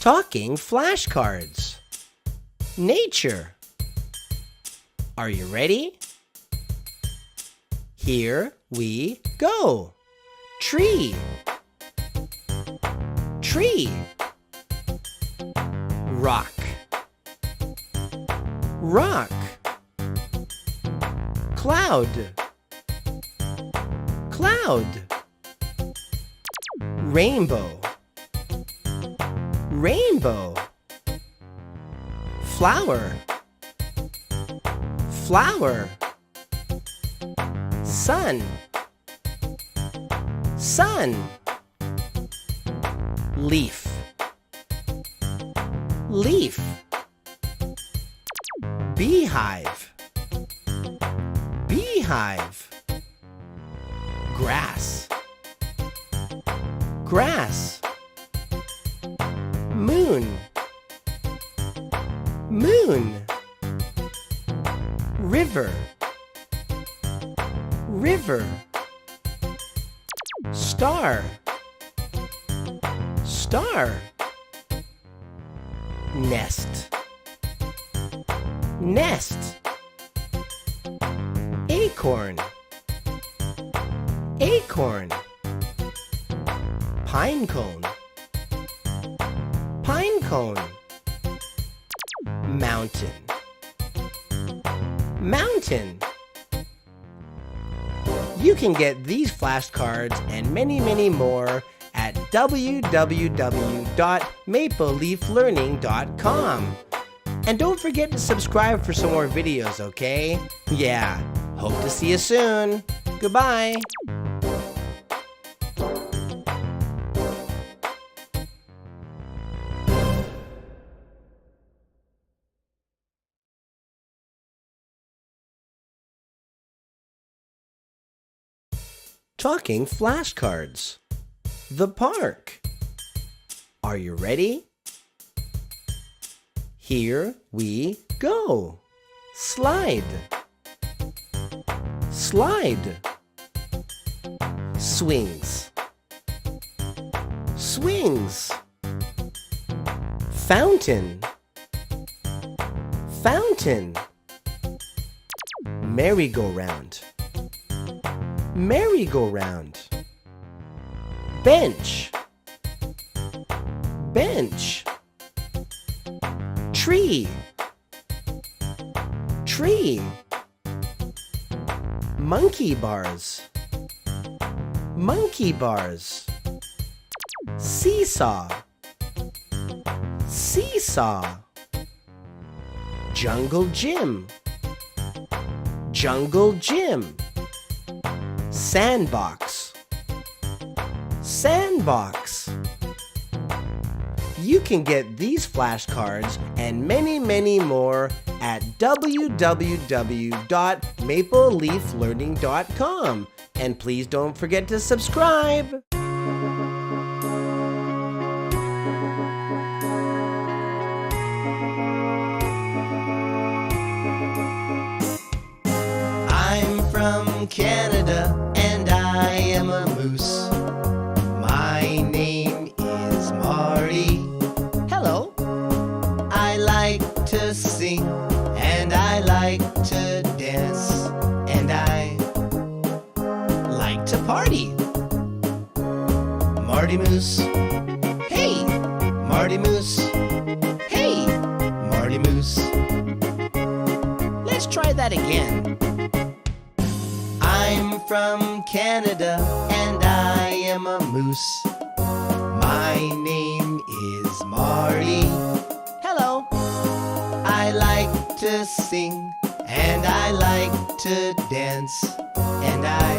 Talking flashcards. Nature. Are you ready? Here we go. Tree. Tree. Rock. Rock. Cloud. Cloud. Rainbow. Rainbow. Flower. Flower. Sun. Sun. Leaf. Leaf. Beehive. Beehive. Grass. Grass. Moon. Moon. River. River. Star. Star. Nest. Nest. Acorn. Acorn. Pine cone. Pine cone. Mountain. Mountain. You can get these flashcards and many, many more at www.mapleleaflearning.com. And don't forget to subscribe for some more videos, okay? Yeah, hope to see you soon. Goodbye. Talking flashcards. The park. Are you ready? Here we go. Slide. Slide. Swings. Swings. Fountain. Fountain. Merry-go-round. Merry-go-round. Bench. Bench. Tree. Tree. Monkey bars. Monkey bars. Seesaw. Seesaw. Jungle gym. Jungle gym. Sandbox. Sandbox. You can get these flashcards and many, many more at www.mapleleaflearning.com. And please don't forget to subscribe. I'm from Canada and I am a moose. My name is Marty. Hello. I like to sing and I like to dance and I like to party. Marty Moose. Hey, Marty Moose. Hey, Marty Moose. Let's try that again. I'm from Canada and I am a moose. My name is Marty. Hello. I like to sing and I like to dance and I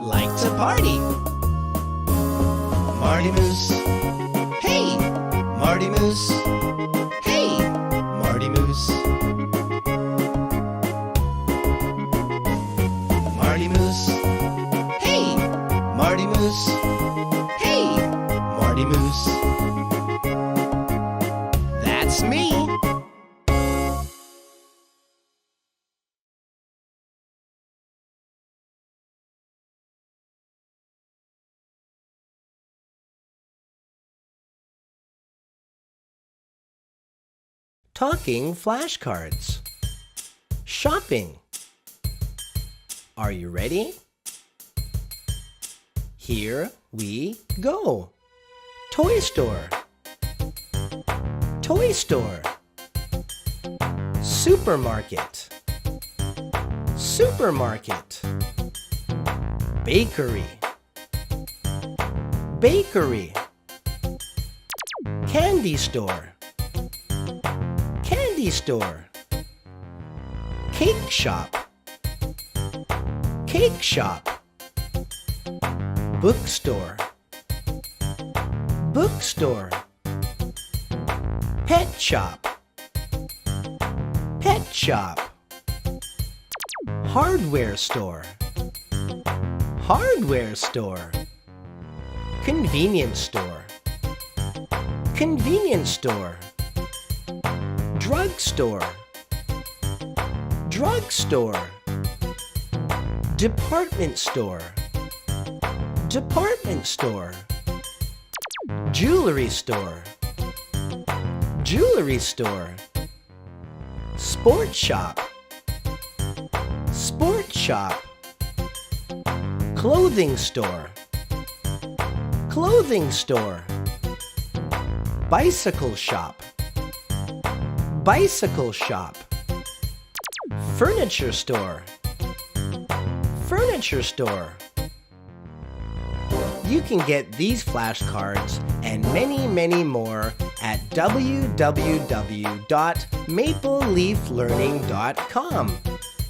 like to party. Marty Moose. Hey, Marty Moose. Hey, Marty Moose. Marty Moose. Hey, Marty Moose. Hey, Marty Moose. That's me. talking flashcards. Shopping. Are you ready? Here we go. Toy store. Toy store. Supermarket. Supermarket. Bakery. Bakery. Candy store. Candy store. Cake shop. Cake shop. Bookstore. Bookstore. Pet shop. Pet shop. Hardware store. Hardware store. Convenience store. Convenience store. Drugstore. Drugstore. Department store. Department store. Jewelry store. Jewelry store. Sports shop. Sports shop. Clothing store. Clothing store. Bicycle shop. Bicycle shop. Furniture store. Furniture store. You can get these flashcards and many, many more at www.mapleleaflearning.com.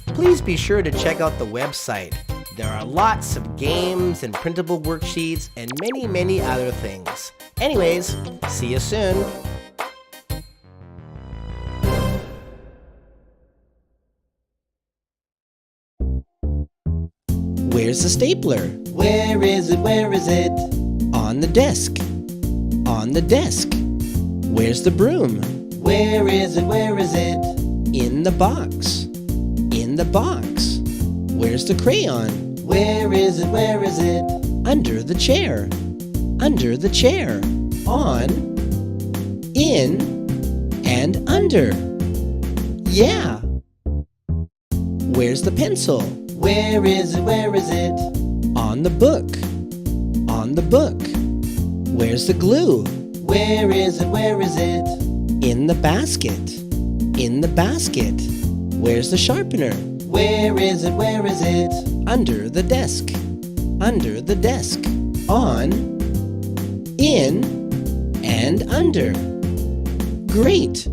Please be sure to check out the website. There are lots of games and printable worksheets and many, many other things. Anyways, see you soon. Where's the stapler? Where is it? Where is it? On the desk. On the desk. Where's the broom? Where is it? Where is it? In the box. In the box. Where's the crayon? Where is it? Where is it? Under the chair. Under the chair. On, in, and under. Yeah. Where's the pencil? Where is it? Where is it? On the book. On the book. Where's the glue? Where is it? Where is it? In the basket. In the basket. Where's the sharpener? Where is it? Where is it? Under the desk. Under the desk. On, in, and under. Great!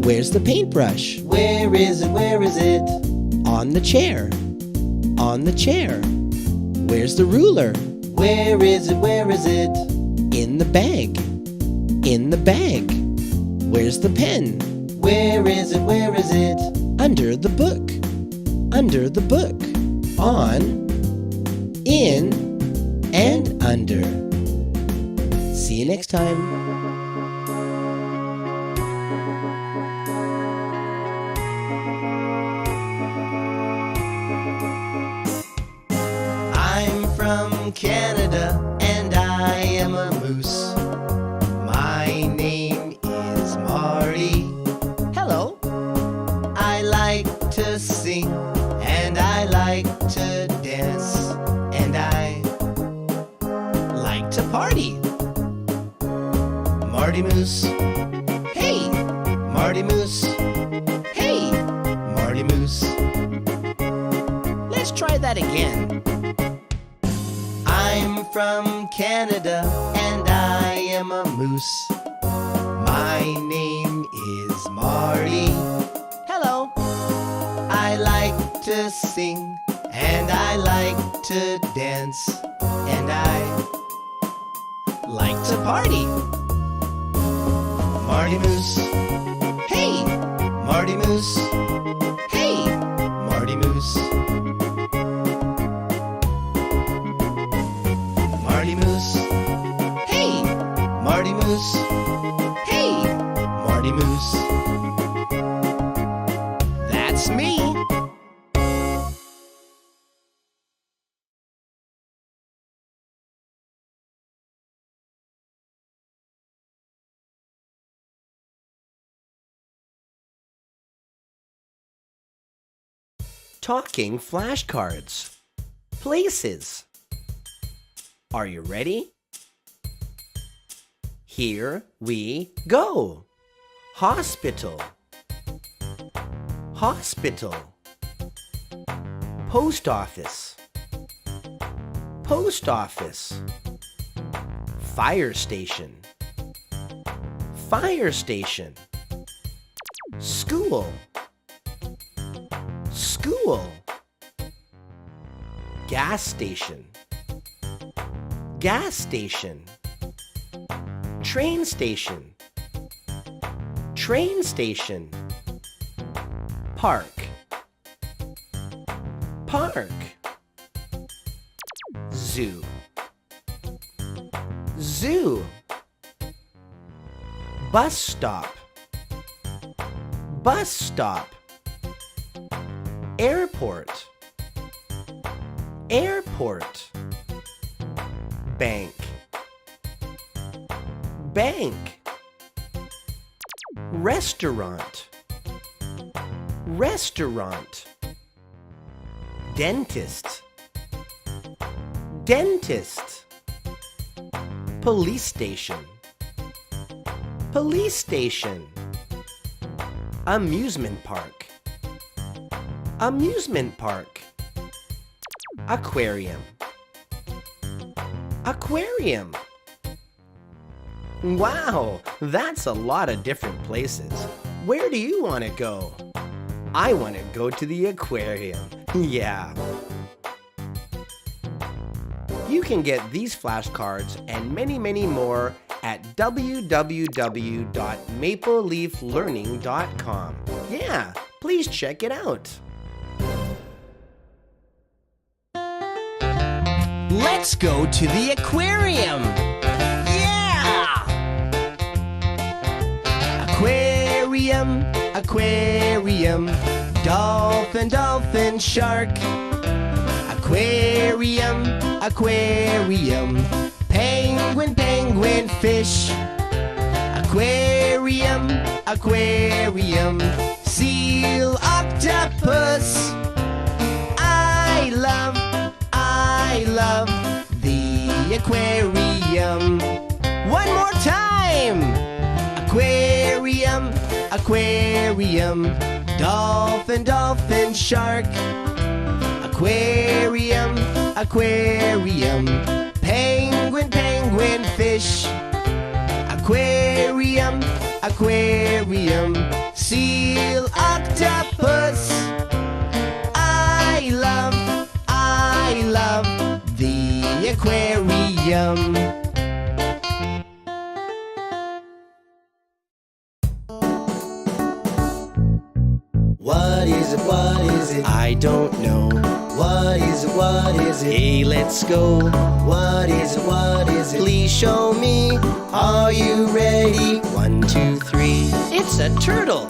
Where's the paintbrush? Where is it? Where is it? On the chair. On the chair. Where's the ruler? Where is it? Where is it? In the bag. In the bag. Where's the pen? Where is it? Where is it? Under the book. Under the book. On, in, and under. See you next time. I'm from Canada and I am a moose. My name is Marty. Hello. I like to sing and I like to dance and I like to party. Marty Moose. Hey, Marty Moose. Hey, Marty Moose. Let's try that again. I'm from Canada and I am a moose. My name is Marty. Hello. I like to sing and I like to dance and I like to party. Marty Moose. Hey, Marty Moose. Hey, Marty Moose. Marty Moose. Hey, Marty Moose. Hey, Marty Moose. That's me. Talking flashcards. Places. Are you ready? Here we go. Hospital. Hospital. Post office. Post office. Fire station. Fire station. School. School. Gas station. Gas station. Train station. Train station. Park. Park. Zoo. Zoo. Bus stop. Bus stop. Airport. Airport. Bank. Bank. Restaurant. Restaurant. Dentist. Dentist. Police station. Police station. Amusement park. Amusement park. Aquarium. Aquarium. Wow, that's a lot of different places. Where do you want to go? I want to go to the aquarium. Yeah. You can get these flashcards and many, many more at www.mapleleaflearning.com. Yeah, please check it out. Let's go to the aquarium. Yeah! Aquarium, aquarium, dolphin, dolphin, shark. Aquarium, aquarium, penguin, penguin, fish. Aquarium, aquarium, seal, octopus. I love the aquarium. One more time. Aquarium, aquarium, dolphin, dolphin, shark. Aquarium, aquarium, penguin, penguin, fish. Aquarium, aquarium, seal, octopus. I love the aquarium. What is it? What is it? I don't know. What is it? What is it? Hey, let's go. What is it? What is it? Please show me. Are you ready? 1, 2, 3. It's a turtle.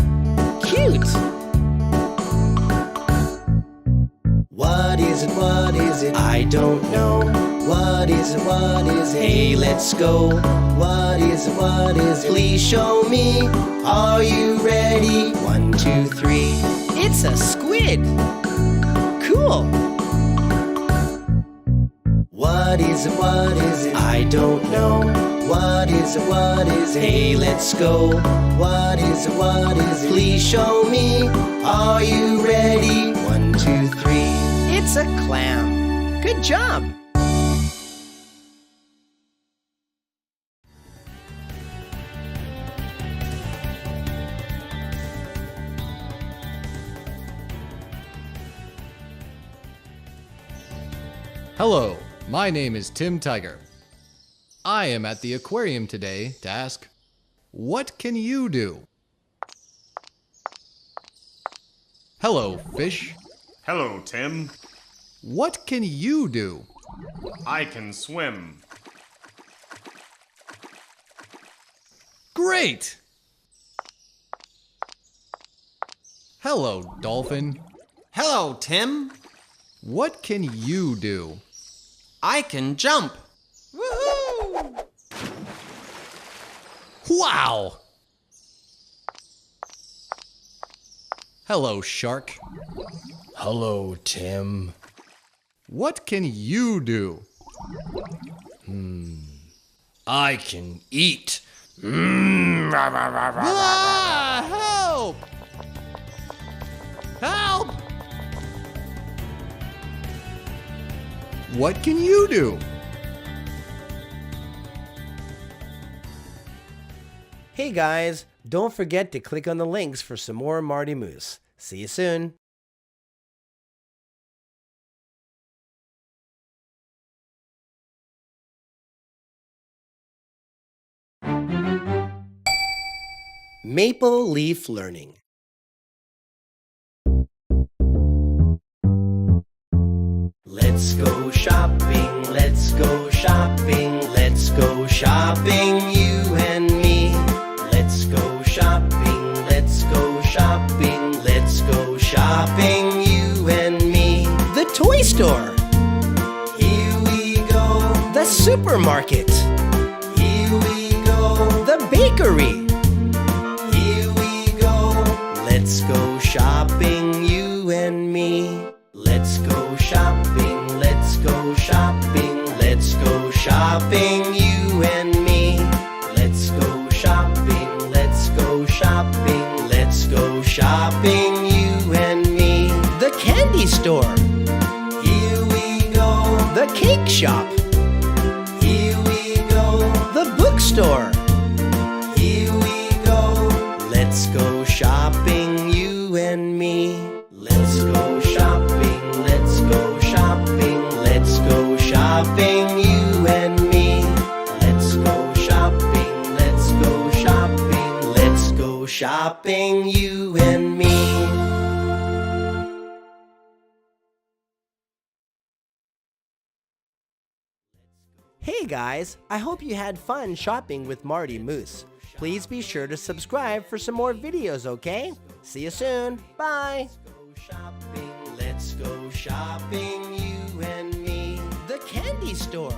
Cute. What is it? What is it? I don't know. What is it? What is it? Hey, let's go. What is it? What is it? Please show me. Are you ready? 1, 2, 3. It's a squid. Cool. What is it? What is it? I don't know. What is it? What is it? Hey, let's go. What is it? What is it? Please show me. Are you ready? 1, 2, 3. It's a clam. Good job. Hello, my name is Tim Tiger. I am at the aquarium today to ask, what can you do? Hello, fish. Hello, Tim. What can you do? I can swim. Great! Hello, dolphin. Hello, Tim. What can you do? I can jump. Woohoo! Wow! Hello, shark. Hello, Tim. What can you do? I can eat. Ah, help! Help! What can you do? Hey guys, don't forget to click on the links for some more Marty Moose. See you soon. Maple Leaf Learning. Let's go shopping, let's go shopping, let's go shopping, you and me. Let's go shopping, let's go shopping, let's go shopping, you and me. The toy store. Here we go. The supermarket. Here we go. The bakery. Here we go. Let's go shopping, you and me. Let's go shopping, let's go shopping, let's go shopping, you and me. Let's go shopping, let's go shopping, let's go shopping, you and me. The candy store. Here we go. The cake shop. Here we go. The bookstore. Here we go. Let's go shopping, you and me. Let's go shopping, let's go shopping, let's go shopping, you and me. Let's go shopping, let's go shopping, let's go shopping, you and me. Hey guys, I hope you had fun shopping with Marty Moose. Please be sure to subscribe for some more videos, okay? See you soon. Bye. Let's go shopping, you and me. The candy store.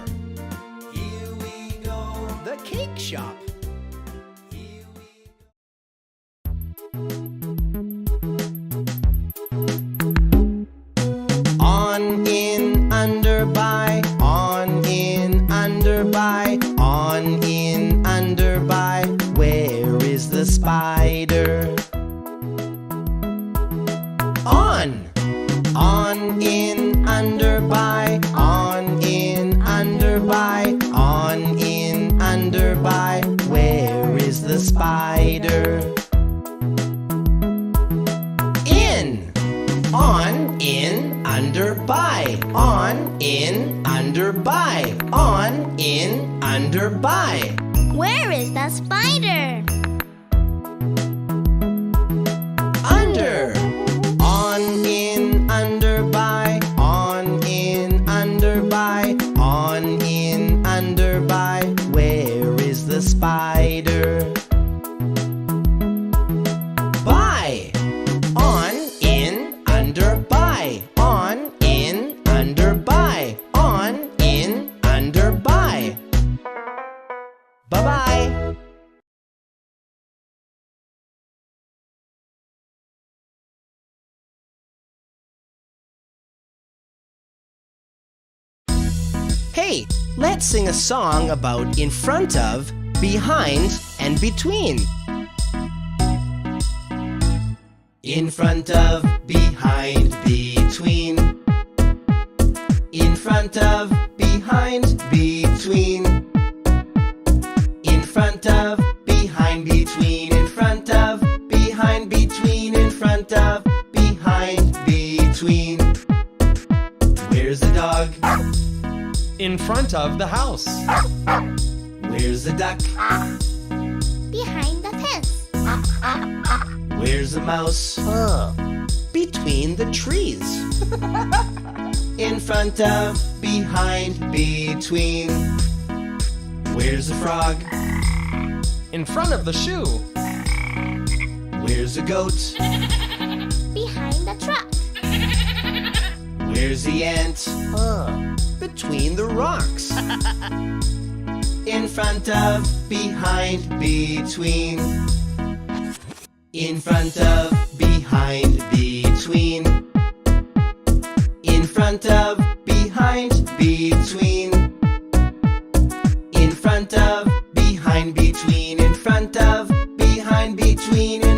Here we go. The cake shop. Here we go. On, in, under, by. On, in, under, by. On, in, under, by. Where is the spider? On, in, under, by. On, in, under, by. On, in, under, by. Where is the spider? In, on, in, under, by. On, in, under, by. On, in, under, by. Where is the spider? Under. On, in, under, by. On, in, under, by. On, in, under, by. Where is the spider? By. On, in, under, by. On, in, under, by. On, in, under, by. Bye-bye. Hey, let's sing a song about in front of, behind, and between. In front of, behind, between. In front of, behind, between. In front of, behind, between. In front of, behind, between. In front of, behind, between. Where's the dog? In front of the house. Where's the duck? Behind the fence. Where's the mouse? Between the trees. In front of, behind, between. Where's the frog? In front of the shoe. Where's the goat? Behind the truck. Where's the ant? Between the rocks. In front of, behind, between. In front of, behind, between. between, in front of, behind, between,